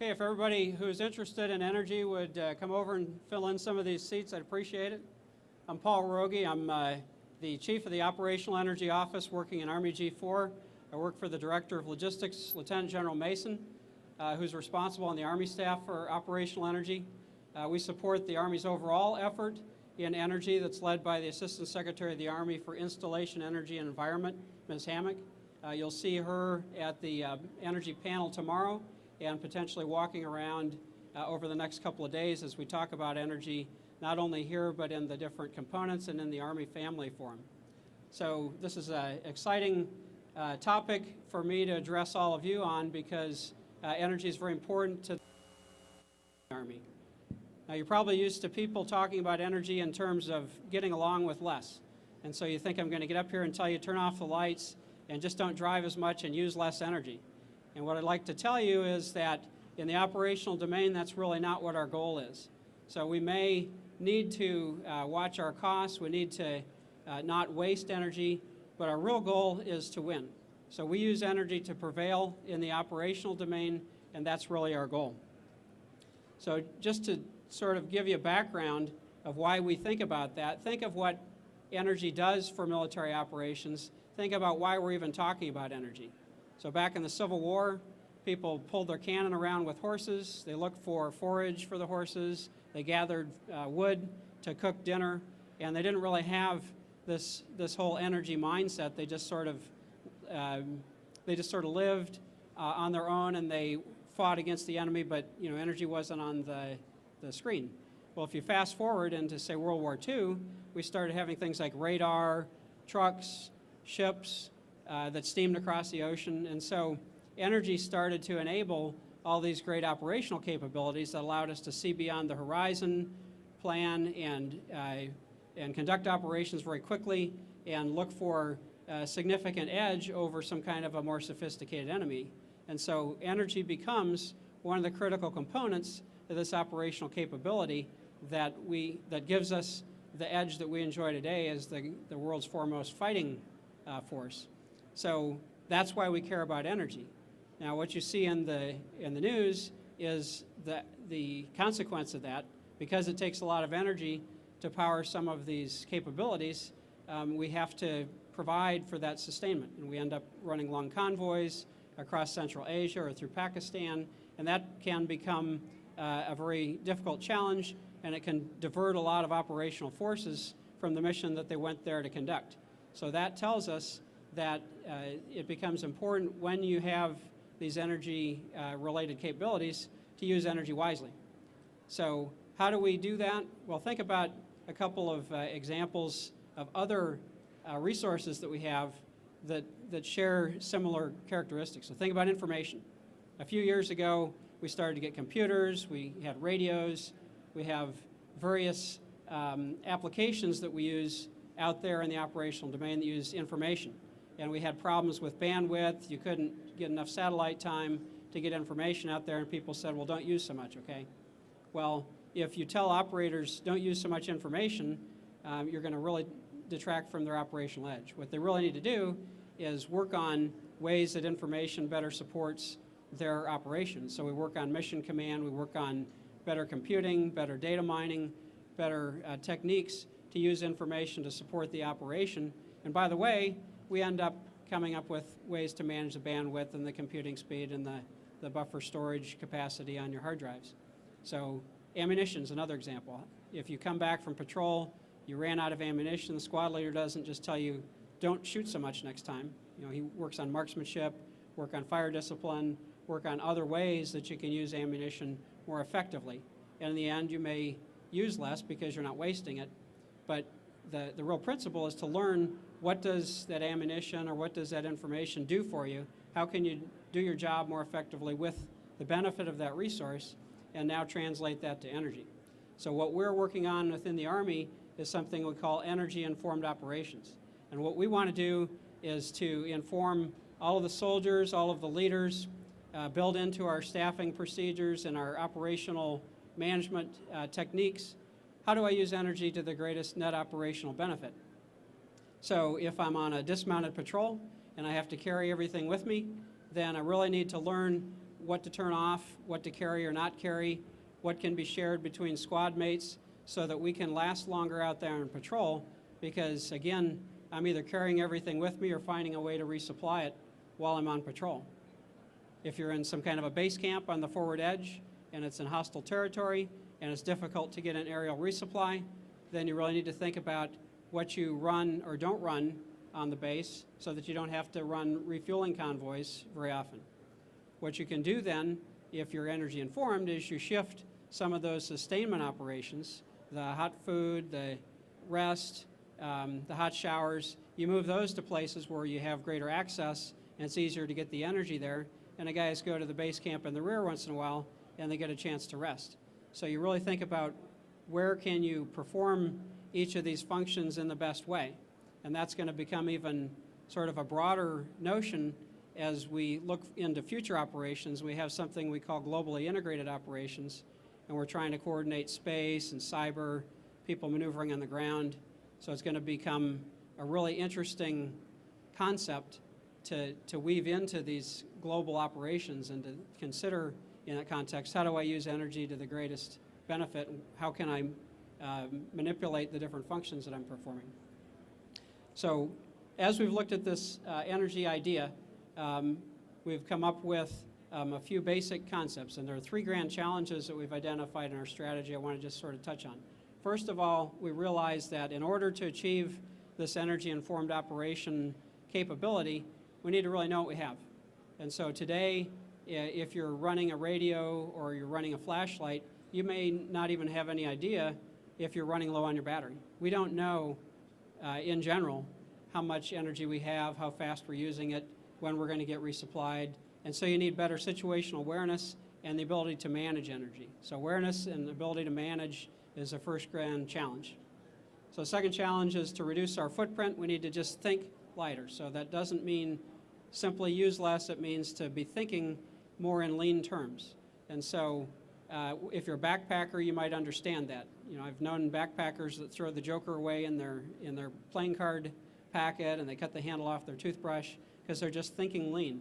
Okay, if everybody who's interested in energy would come over and fill in some of these seats, I'd appreciate it. I'm Paul Roege. I'm the Chief of the Operational Energy Office working in Army G4. I work for the Director of Logistics, Lieutenant General Mason, who's responsible on the Army staff for operational energy. We support the Army's overall effort in energy that's led by the Assistant Secretary of the Army for Installation, Energy, and Environment, Ms. Hammock. You'll see her at the energy panel tomorrow and potentially walking around over the next couple of days as we talk about energy, not only here but in the different components and in the Army Family Forum. So this is an exciting topic for me to address all of you on because energy is very important to the Army. Now you're probably used to people talking about energy in terms of getting along with less. And so you think I'm going to get up here and tell you turn off the lights and just don't drive as much and use less energy. And what I'd like to tell you is that in the operational domain, that's really not what our goal is. So we may need to watch our costs, we need to not waste energy, but our real goal is to win. So we use energy to prevail in the operational domain, and that's really our goal. So just to sort of give you a background of why we think about that, think of what energy does for military operations, think about why we're even talking about energy. So back in the Civil War, people pulled their cannon around with horses. They looked for forage for the horses. They gathered wood to cook dinner, and they didn't really have this whole energy mindset. They just sort of lived on their own, and they fought against the enemy. But energy wasn't on the screen. Well, if you fast forward into say World War II, we started having things like radar, trucks, ships that steamed across the ocean, and so energy started to enable all these great operational capabilities that allowed us to see beyond the horizon, plan, and conduct operations very quickly and look for a significant edge over some kind of a more sophisticated enemy. And so energy becomes one of the critical components of this operational capability that gives us the edge that we enjoy today as the world's foremost fighting force. So that's why we care about energy. Now, what you see in the news is the consequence of that. Because it takes a lot of energy to power some of these capabilities, we have to provide for that sustainment. And we end up running long convoys across Central Asia or through Pakistan, and that can become a very difficult challenge, and it can divert a lot of operational forces from the mission that they went there to conduct. So that tells us that it becomes important when you have these energy-related capabilities to use energy wisely. So how do we do that? Well, think about a couple of examples of other resources that we have that share similar characteristics. So think about information. A few years ago, we started to get computers, we had radios, we have various applications that we use out there in the operational domain that use information. And we had problems with bandwidth. You couldn't get enough satellite time to get information out there, and people said, well, don't use so much, okay? Well, if you tell operators don't use so much information, you're going to really detract from their operational edge. What they really need to do is work on ways that information better supports their operations. So we work on mission command, we work on better computing, better data mining, better techniques to use information to support the operation. And by the way, we end up coming up with ways to manage the bandwidth and the computing speed and the buffer storage capacity on your hard drives. So ammunition is another example. If you come back from patrol, you ran out of ammunition, the squad leader doesn't just tell you, don't shoot so much next time. He works on marksmanship, work on fire discipline, work on other ways that you can use ammunition more effectively. And in the end, you may use less because you're not wasting it, but the real principle is to learn what does that ammunition or what does that information do for you? How can you do your job more effectively with the benefit of that resource and now translate that to energy? So what we're working on within the Army is something we call energy-informed operations. And what we want to do is to inform all of the soldiers, all of the leaders, build into our staffing procedures and our operational management techniques. How do I use energy to the greatest net operational benefit? So if I'm on a dismounted patrol and I have to carry everything with me, then I really need to learn what to turn off, what to carry or not carry, what can be shared between squad mates so that we can last longer out there on patrol, because again, I'm either carrying everything with me or finding a way to resupply it while I'm on patrol. If you're in some kind of a base camp on the forward edge and it's in hostile territory and it's difficult to get an aerial resupply, then you really need to think about what you run or don't run on the base so that you don't have to run refueling convoys very often. What you can do then, if you're energy informed, is you shift some of those sustainment operations, the hot food, the rest, the hot showers, you move those to places where you have greater access and it's easier to get the energy there, and the guys go to the base camp in the rear once in a while and they get a chance to rest. So you really think about where can you perform each of these functions in the best way, and that's going to become even sort of a broader notion as we look into future operations. We have something we call globally integrated operations, and we're trying to coordinate space and cyber, people maneuvering on the ground. So it's going to become a really interesting concept to weave into these global operations and to consider in that context, how do I use energy to the greatest benefit, and how can I manipulate the different functions that I'm performing. So as we've looked at this energy idea, we've come up with a few basic concepts, and there are 3 grand challenges that we've identified in our strategy I want to just sort of touch on. First of all, we realize that in order to achieve this energy-informed operation capability, we need to really know what we have. And so today, if you're running a radio or you're running a flashlight, you may not even have any idea if you're running low on your battery. We don't know, in general, how much energy we have, how fast we're using it, when we're going to get resupplied. And so you need better situational awareness and the ability to manage energy. So awareness and the ability to manage is the first grand challenge. So the second challenge is to reduce our footprint. We need to just think lighter. So that doesn't mean simply use less. It means to be thinking more in lean terms. And so if you're a backpacker, you might understand that. You know, I've known backpackers that throw the joker away in their playing card packet, and they cut the handle off their toothbrush because they're just thinking lean.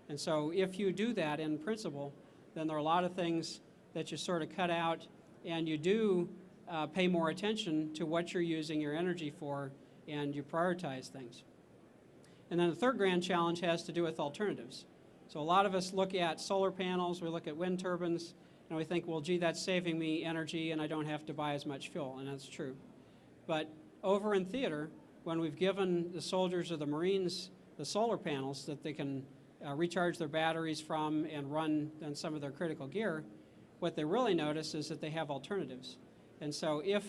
And so if you do that in principle, then there are a lot of things that you sort of cut out, and you do pay more attention to what you're using your energy for, and you prioritize things. And then the third grand challenge has to do with alternatives. So a lot of us look at solar panels, we look at wind turbines, and we think, well, gee, that's saving me energy and I don't have to buy as much fuel, and that's true. But over in theater, when we've given the soldiers or the Marines the solar panels that they can recharge their batteries from and run on some of their critical gear, what they really notice is that they have alternatives. And so if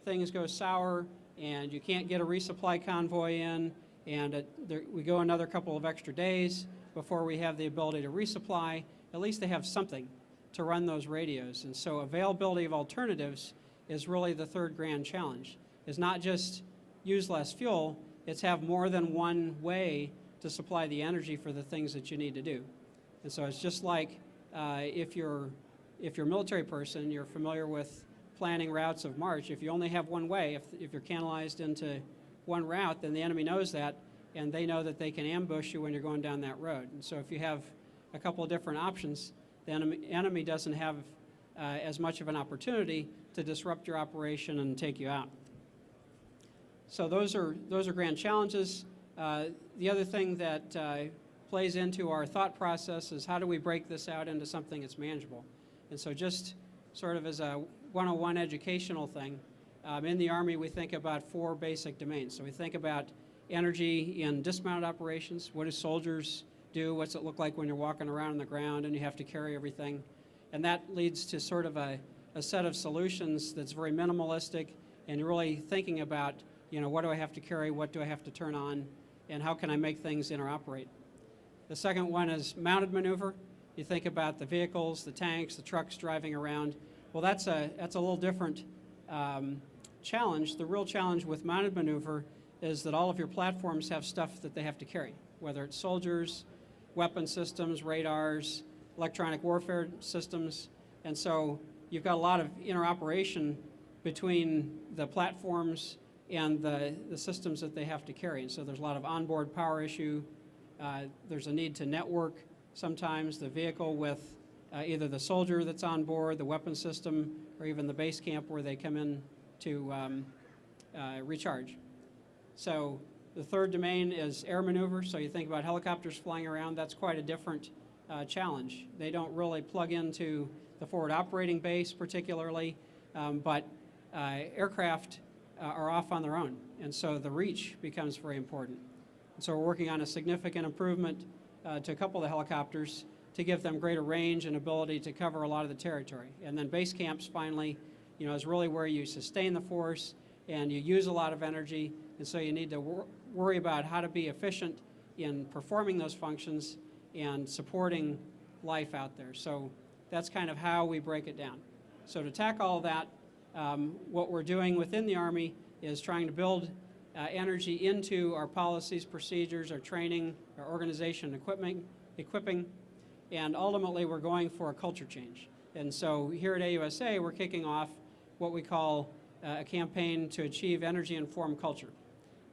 things go sour and you can't get a resupply convoy in, and we go another couple of extra days before we have the ability to resupply, at least they have something to run those radios. And so availability of alternatives is really the third grand challenge. It's not just use less fuel, it's have more than one way to supply the energy for the things that you need to do. And so it's just like if you're a military person, you're familiar with planning routes of march. If you only have one way, if you're canalized into one route, then the enemy knows that, and they know that they can ambush you when you're going down that road. And so if you have a couple of different options, the enemy doesn't have as much of an opportunity to disrupt your operation and take you out. So those are grand challenges. The other thing that plays into our thought process is how do we break this out into something that's manageable? And so just sort of as a 101 educational thing, in the Army we think about 4 basic domains. So we think about energy in dismounted operations. What do soldiers do? What's it look like when you're walking around on the ground and you have to carry everything? And that leads to sort of a set of solutions that's very minimalistic, and you're really thinking about, you know, what do I have to carry, what do I have to turn on, and how can I make things interoperate? The second one is mounted maneuver. You think about the vehicles, the tanks, the trucks driving around. Well, that's a little different challenge. The real challenge with mounted maneuver is that all of your platforms have stuff that they have to carry, whether it's soldiers, weapon systems, radars, electronic warfare systems. And so you've got a lot of interoperation between the platforms and the systems that they have to carry. And so there's a lot of onboard power issue. There's a need to network sometimes the vehicle with either the soldier that's on board, the weapon system, or even the base camp where they come in to recharge. So the third domain is air maneuver. So you think about helicopters flying around, that's quite a different challenge. They don't really plug into the forward operating base particularly, but aircraft are off on their own, and so the reach becomes very important. And so we're working on a significant improvement to a couple of the helicopters to give them greater range and ability to cover a lot of the territory. And then base camps finally, is really where you sustain the force and you use a lot of energy, and so you need to worry about how to be efficient in performing those functions and supporting life out there. So that's kind of how we break it down. So to tackle all that, what we're doing within the Army is trying to build energy into our policies, procedures, our training, our organization, equipping, and ultimately we're going for a culture change. And so here at AUSA, we're kicking off what we call a campaign to achieve energy-informed culture.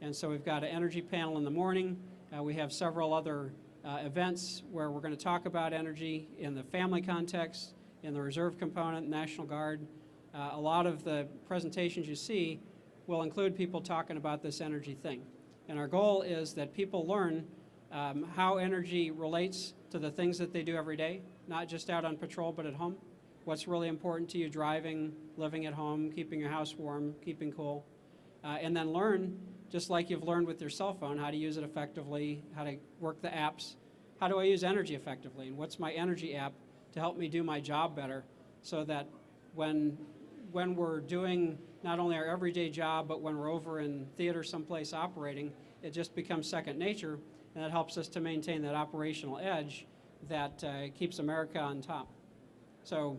And so we've got an energy panel in the morning. We have several other events where we're going to talk about energy in the family context, in the reserve component, National Guard. A lot of the presentations you see will include people talking about this energy thing. And our goal is that people learn how energy relates to the things that they do every day, not just out on patrol, but at home. What's really important to you driving, living at home, keeping your house warm, keeping cool. And then learn, just like you've learned with your cell phone, how to use it effectively, how to work the apps. How do I use energy effectively? And what's my energy app to help me do my job better so that when we're doing not only our everyday job, but when we're over in theater someplace operating, it just becomes second nature, and that helps us to maintain that operational edge that keeps America on top. So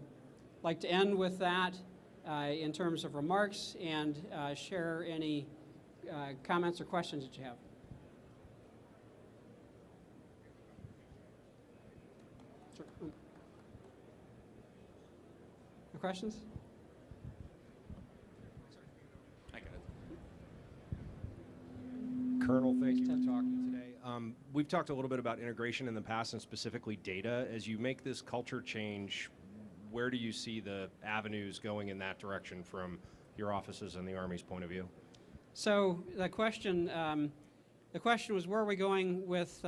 I'd like to end with that in terms of remarks and share any comments or questions that you have. Sure. No questions? Colonel, thank you for talking today. We've talked a little bit about integration in the past and specifically data. As you make this culture change, where do you see the avenues going in that direction from your offices and the Army's point of view? So the question was, where are we going with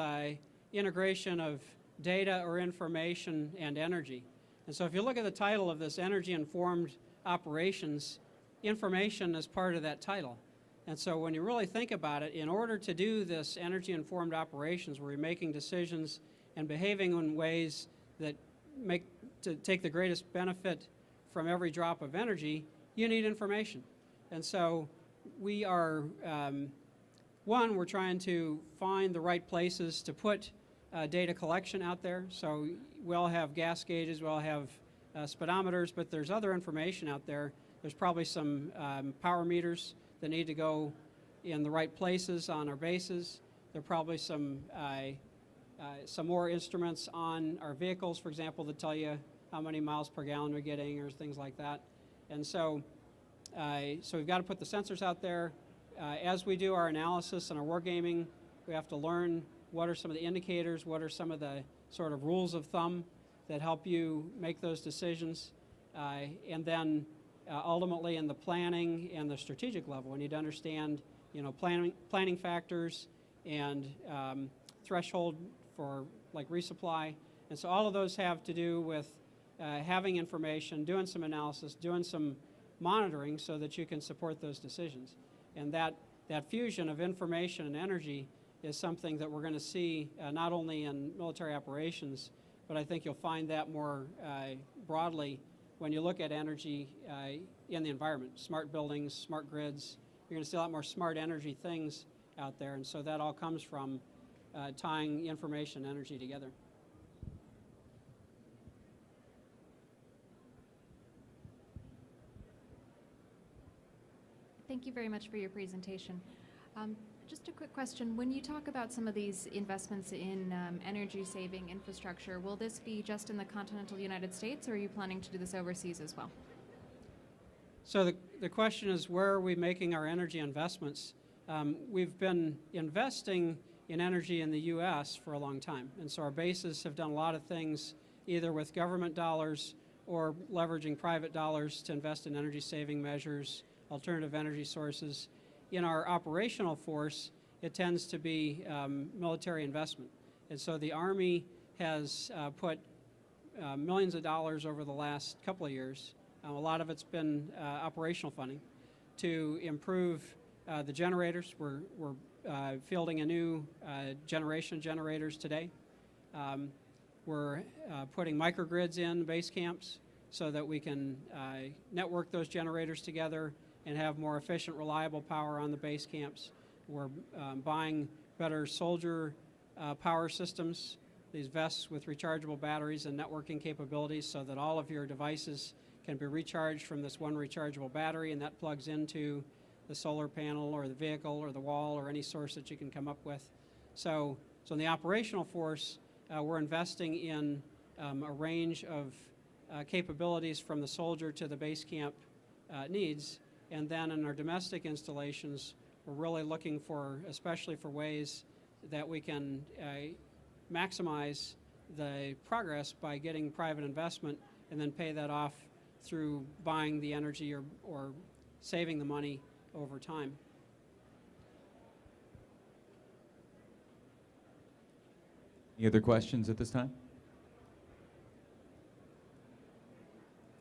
integration of data or information and energy? And so if you look at the title of this, Energy-Informed Operations, information is part of that title. And so when you really think about it, in order to do this energy-informed operations where you're making decisions and behaving in ways that take the greatest benefit from every drop of energy, you need information. And so we are, we're trying to find the right places to put data collection out there. So we all have gas gauges, we all have speedometers, but there's other information out there. There's probably some power meters that need to go in the right places on our bases. There are probably some more instruments on our vehicles, for example, that tell you how many miles per gallon we're getting or things like that. And so, so we've got to put the sensors out there. As we do our analysis and our wargaming, we have to learn what are some of the indicators, what are some of the sort of rules of thumb that help you make those decisions. And then ultimately in the planning and the strategic level, we need to understand, planning factors and threshold for like resupply. And so all of those have to do with having information, doing some analysis, doing some monitoring so that you can support those decisions. And that fusion of information and energy is something that we're going to see not only in military operations, but I think you'll find that more broadly when you look at energy in the environment. Smart buildings, smart grids, you're going to see a lot more smart energy things out there, and so that all comes from tying information and energy together. Thank you very much for your presentation. Just a quick question. When you talk about some of these investments in energy-saving infrastructure, will this be just in the continental United States, or are you planning to do this overseas as well? So the question is, where are we making our energy investments? We've been investing in energy in the U.S. for a long time, and so our bases have done a lot of things either with government dollars or leveraging private dollars to invest in energy-saving measures, alternative energy sources. In our operational force, it tends to be military investment. And so the Army has put millions of dollars over the last couple of years. A lot of it's been operational funding to improve the generators. We're fielding a new generation of generators today. We're putting microgrids in base camps so that we can network those generators together and have more efficient, reliable power on the base camps. We're buying better soldier power systems, these vests with rechargeable batteries and networking capabilities so that all of your devices can be recharged from this one rechargeable battery, and that plugs into the solar panel or the vehicle or the wall or any source that you can come up with. So in the operational force, we're investing in a range of capabilities from the soldier to the base camp needs. And then in our domestic installations, we're really looking for, especially for ways that we can maximize the progress by getting private investment and then pay that off through buying the energy or saving the money over time. Any other questions at this time?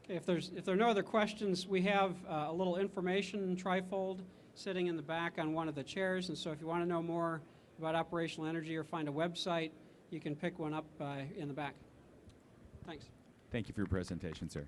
Okay, if there are no other questions, we have a little information trifold sitting in the back on one of the chairs, and so if you want to know more about operational energy or find a website, you can pick one up in the back. Thanks. Thank you for your presentation, sir.